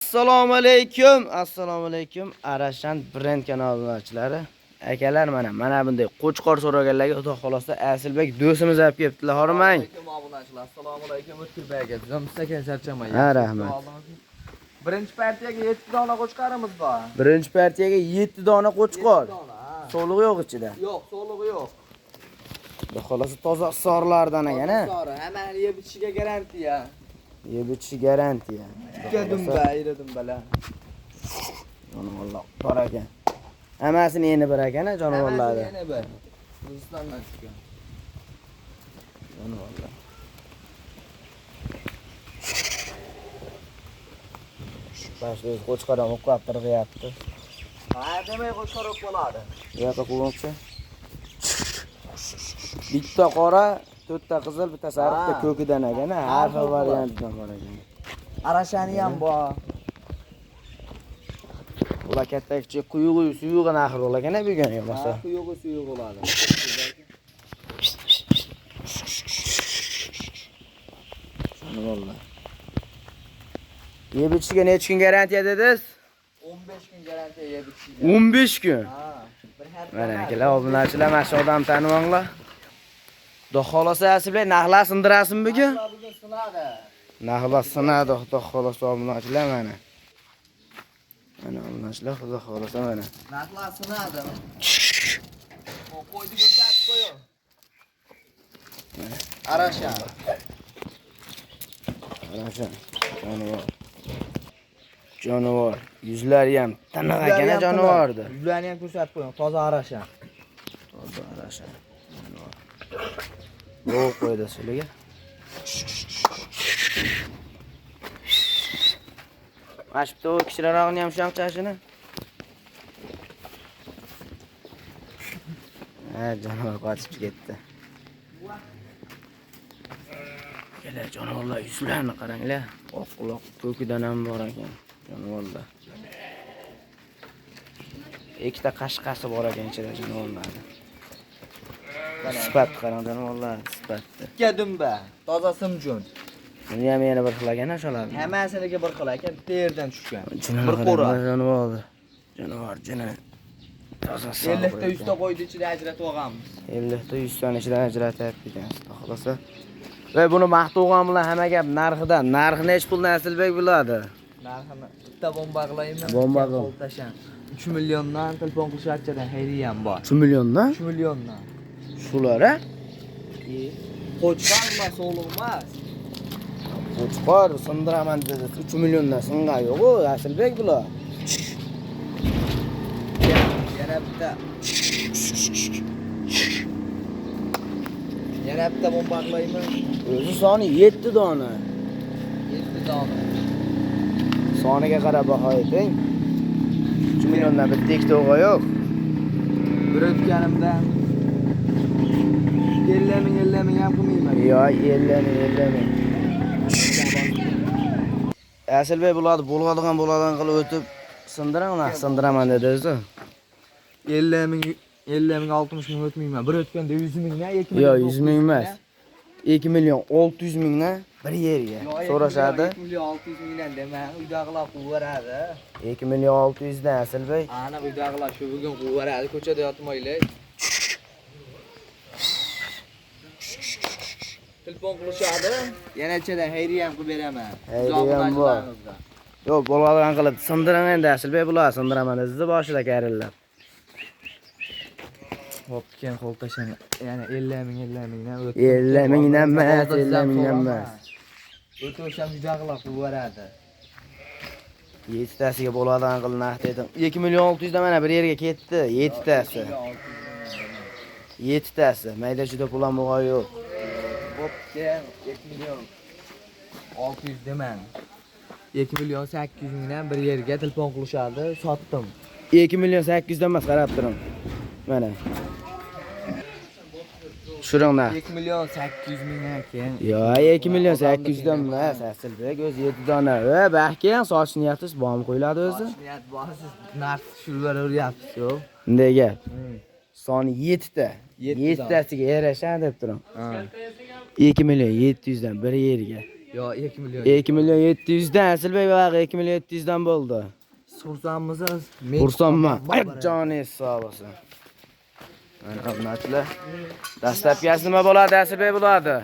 Assalomu alaykum. Assalomu alaykum. Arashan brend kanalchilari. Akalar mana bunday qo'chqor so'raganlarga xudo xolosa Asilbek do'stimiz olib kelibdilar. Hormang. Obunachilar. Assalomu alaykum. O'tkirbek aka. Bizam stakan charchamay. Ha, rahmat. Birinchi partiyaga 7 dona qo'chqarimiz bor. Birinchi partiyaga 7 dona qo'chqor. So'lig'i yo'q ichida. Yo'q, so'lig'i yo'q. Xudo xolosa toza sorlardan ekan, ha? Sori, hamma yeb ichiga garantiya. Yeb ichishi garantiya. Ikka dumba, iri dumbalar. Jonivorlar bor ekan. Hammasini yeni bir ekan-a jonivorlarni. Yana bir. Ruslandan chiqqan. Jonivorlar. Başlıyoruz qo'chqaron o'qib turg'yapti. Ha, demay qo'chqor o'q bo'ladi. Yo'q, qo'ymoqchi. Bitta qora, to'rtta qizil, bitta sariq, bitta ko'kidan ekan, har xil variantdan bor ekan. Arashani ham bor. Ular katta kichik quyug'i, suyug'i naxir bo'lakan-a bugun bo'lmasa. Quyug'i suyuq bo'ladi. Jonivorlar. Yeb ichishga necha kun garantiya dedingiz? 15 kun garantiya yeb ichishga. 15 kun. Ha, bir har. Mana akalar, obunachilar, mana shu odam tanimanglar. Xudo xolosa Asilbek nahla sindirasizmi bugun? Bugun sinadi. Nahla sinadi, xudo xolosa obunachilar mana. Mana obunachilar, xudo xolosa mana. Nahla sinadi. Qo'ydi ko'rsatib qo'ying. Arasha. Arasha. Jonivor. Yuzlari ham tiniq ekan jonivordi. Yuzlarni ham ko'rsatib qo'ying. Toza arasha. Toza arasha. Yo'q qo'ydi sizlarga. Mashibda o kichikroqni ham shunaqa. Ha, jonivor qochib ketdi. Kelar jonivorlar yuzlarini qaranglar. Oq quloq ko'kidan ham bor ekan jonivorlar. Ikkita qashqasi bor ekan ichida jonivorlarning. Sifat qarang jonivorlar, sifatda. Ikka dumba, toza simjon. Buni ham yana bir xil ekan o'shalarni. Hammasiniga bir xil ekan, terdan tushgan. Bir qo'ra jonivor. Jonivor jini. Toza sog'. 50 ta 100 ta qo'ydi ichida ajratib olganmiz. 50 ta 100 tani ichidan ajratyapti ekan, xohlasa. Va buni maqtovgan bilan hamma gap narxidan. Narxi nech puldan Asilbek biladi? Narxini bitta bomba qilaymi? Bomba qil. Qo'ltashan. 3 milliondan telefon qilishlarchadan xayriyam bor. 3 milliondan? 3 milliondan. Shular a? Qo'chqor emas, o'g'lim emas. Qo'chqor sindiraman dedi. 3 milliondan singan yo'q-ku, Asilbek bular. Yana bitta. Yana bitta bomba qilaymi? O'zi soni 7 dona. 7 dona. Soniga qarab baho ayting. 3 milliondan bitta ikkita o'g'o yo'q. Bir o'tganimdan 50 ming ham qilmayman. Yo'q, 50 ming. Asilbek bularni bo'ladigan qilib o'tib sindiraman dedi o'zi. 50 ming 60 ming o'tmayman. Bir o'tganda 100 mingdan 2 million. Yo'q, 100 ming emas. 2 million 600 mingdan bir yerga so'rashadi. 2 million 600 mingdan dema, uydagilar quvvaradi. 2 million 600 dan Asilbek. Ana uydagilar shu bugun quvvaradi, ko'chada yotmaylik. Telefon qilishadi. Yana ichadan xayriya ham qilib beraman. Xayriyam bor. Yo'q, bo'ladigan qilib sindiraman endi Asilbek bular sindiraman dedi boshida karillab. Hop, keyin qo'ltashan. Yana 50 mingdan o'tdi. 50 mingdan emas, 50 mingdan emas. O'tib o'sham uydagilar quvvaradi. 7 tasiga bo'ladigan qilib narx dedim. 2 million 600 dan mana bir yerga ketdi. 7 tasi. 7 tasi. Mayda juda pul ham bo'lgan yo'q. Hop, keyin 2 million 600 demang. 2 million 800 mingdan bir yerga telefon qilishadi, sotdim. 2 million 800 dan emas, qarab turing. Mana. Shurangda. 2 million 800 mingdan keyin. Yo'q, 2 million 800 dan emas, Asilbek o'zi 7 dona. Va baxkayam soch niyatingiz bormi qo'yiladi o'zi? Niyat bor, siz narx tushiraveryapsiz, yo'q. Bunday gap. Soni 7 ta. 7 7 tasiga yarasha deb turing. 2 million 700 dan bir yerga. Yo 2 milyon. 2 milyon 700 dan Asilbek bak 2 milyon 700 dan bo'ldi. Xursandmisiz? Xursandman. Ay joningiz sog' bo'lsin. Mana obunachilar. Dastlabkasi nima bo'ladi Asilbek bo'ladi?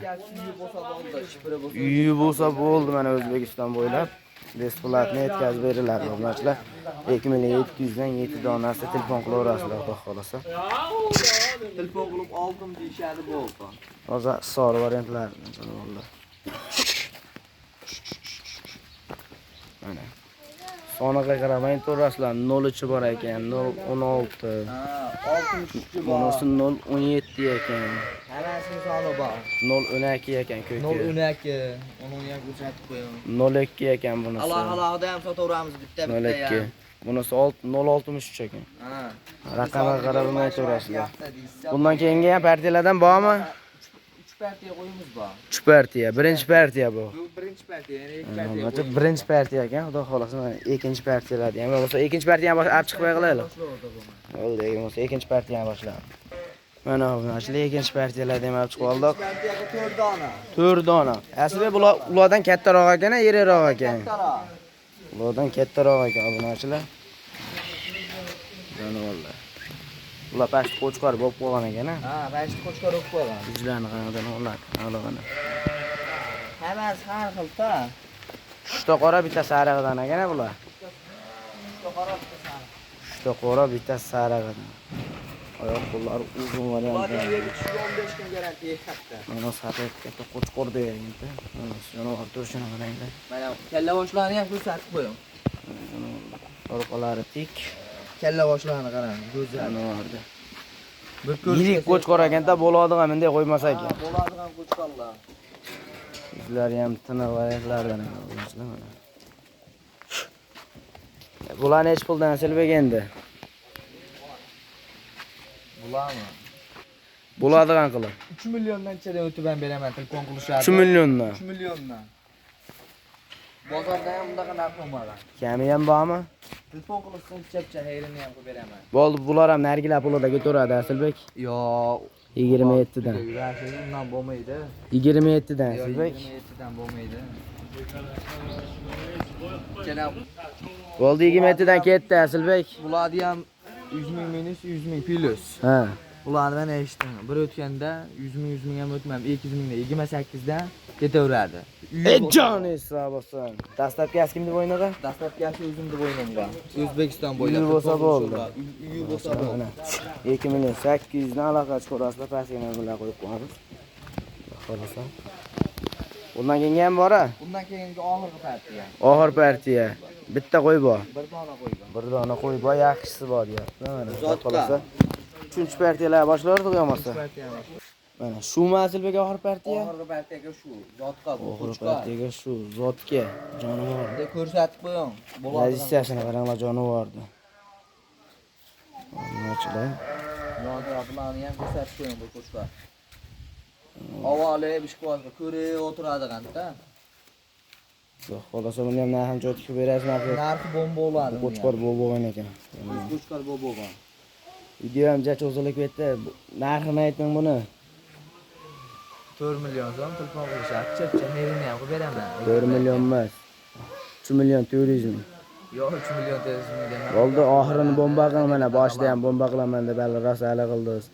Uyi bo'lsa bo'ldi mana O'zbekiston bo'ylab. Besplatni yetkazib beriladi obunachilar. 2 milyon 700 dan 7 donasi telefon qilaverasizlar xudo xolasa. Telefon qilib oldim deyishadi bo'ldi. Hozir sori variantlarni janovorlar. Mana. Soniga qaramay to'rasizlar 03 bor ekan, 016. Ha, 63 bor. Bunisi 017 ekan. Hammasining soni bor. 012 ekan ko'ki. 012. Uni ham ko'rsatib qo'yaman. 02 ekan bunisi. Alohida ham sotaveramiz bitta 02. Bunisi 063 ekan. Ha. Raqamga qarab aytaverasizlar. Bundan keyingi ham partiyalardan bormi? 3 partiya qo'yimiz bor. 3 partiya, birinchi partiya bu. Bu birinchi partiya, yana ikki partiya. Mana birinchi partiya ekan, xudo xolasa mana ikkinchi partiyalar ham bo'lsa, ikkinchi partiyani olib chiqib qo'yaylik. Bo'ldi, bo'lsa ikkinchi partiyani boshlaymiz. Mana bunachilar ikkinchi partiyalarni ham olib chiqib oldik. Partiyaga 4 dona. 4 dona. Aslida ulardan kattaroq ekan, yiriroq ekan. Ulardan kattaroq ekan bunachilar. Jonivorlar. Ular past qo'chqor bo'lib qolgan ekan. Ha, past qo'chqor bo'lib qolgan. Yuzlarni qanadan ular, alag'ana. Hammasi har xil-da. Uchta qora, bitta sariqdan ekan bular. Uchta qora, bitta sariqdan. Oyoq qo'llar uzun variant. Ularga 15 kun garantiya katta. Mana sariq katta qo'chqor deyapti. Mana jonivor turishini qaranglar. Mana kalla boshlarini ham ko'rsatib qo'ying. Orqalari tik. Kalla boshlarini qarang, go'zal. Jonivorda. Bir Yirik qo'chqor ekanda bo'ladigan bunday qo'ymasa ekan. Bo'ladigan qo'chqorlar. Yuzlari ham tiniq variantlardan ekan mana. Bularni hech puldan Asilbek endi. Bularmi? Bo'ladigan qilib. 3 milliondan ichida o'tib ham beraman, telefon qilishadi. 3 milliondan. 3 milliondan. Bozorda ham bundaqa narx bo'lmagan. Kami ham bormi? Telefon qilishsin, chapcha hayrini ham qilib beraman. Bo'ldi, bular ham nargila pulida ketaveradi Asilbek. Yo, 27 dan. undan bo'lmaydi. 27 dan Asilbek. 27 dan bo'lmaydi. Kerak. Bo'ldi, 27 dan ketdi Asilbek. Bularni ham 100 ming minus 100 ming plus. Ha. Ularni men eshitdim. Bir o'tganda 100 ming ham o'tmam. 200 mingdan 28 dan ketaveradi. Joningiz sog' bo'lsin. Dastlabkasi kim deb o'ynagan? Dastlabkasi o'zim deb o'ynamgan. O'zbekiston bo'ylab. Uyi bo'lsa bo'ldi. Uyi bo'lsa bo'ldi. 2 million 800 dan aloqa chiqarasizlar, pastga bular qo'yib qo'yamiz. Xolasa. Bundan keyingi ham bor-a? Bundan keyingi oxirgi partiya. Oxir partiya. Bitta qo'y bor. Bir dona qo'ygan. Bir dona qo'y bor, yaxshisi bor deyapti. Mana Zotka. xolasa. 3-partiyalar boshlardi qo'ymasa. Partiya. Mana shumi Asilbek oxir partiya? Oxirgi partiyaga shu. Zotka bu. Oxir partiyaga shu zotga jonivor. Bunday ko'rsatib qo'ying. Pozitsiyasini qaranglar jonivorni. Obunachilar. Yo'q, bularni ham ko'rsatib qo'ying bu qo'shqor. Avvalo bishqozga ko'rib o'tiradigan-da. Xolasa buni ham narxini joy tikib berasiz narxi. Narxi bomba bo'ladi. Qo'chqor bo'lgan ekan. Qo'chqor bo'lgan. Video ham juda cho'zilib ketdi. Narxini ayting buni. 4 million so'm telefon qilishadi. Chapcha hayrini ham qilib beraman. 4 million emas. 3 million 400 ming. Yo'q, 3 million demayman. Bo'ldi, oxirini bomba qil mana, boshida ham bomba qilaman deb hali rosa hali qildingiz.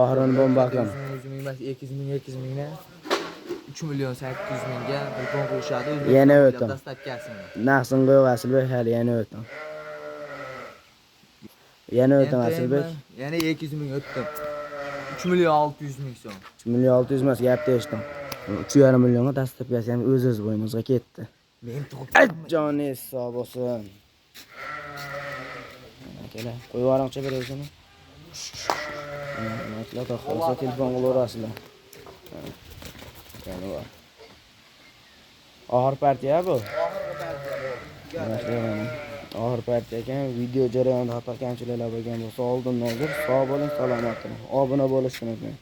Oxirini bomba qil. 100 ming emas, 200 mingdan 3 million 800 mingga telefon qilishadi. Yana o'tim. Dastlabkasini. Naqsin qo'y Asilbek, hali yana o'tim. Yana o'tim Asilbek. Yana 200 ming o'tdim. 3 million 600 ming so'm. 3 million 600 emas, gapni eshitdim. 3,5 millionga dastlabkasi ham o'z bo'yimizga ketdi. Men to'g'ri. Joningiz sog' bo'lsin. Kelar, qo'yib yuboringchi bir o'zini. Matlar xohlasa telefon qilaverasizlar. Jonivor. Oxir partiya bu. Oxir partiya ekan, video jarayonida xato kamchiliklar bo'lgan bo'lsa oldindan uzr, sog' bo'ling, salomat bo'ling. Obuna bo'lishni unutmang.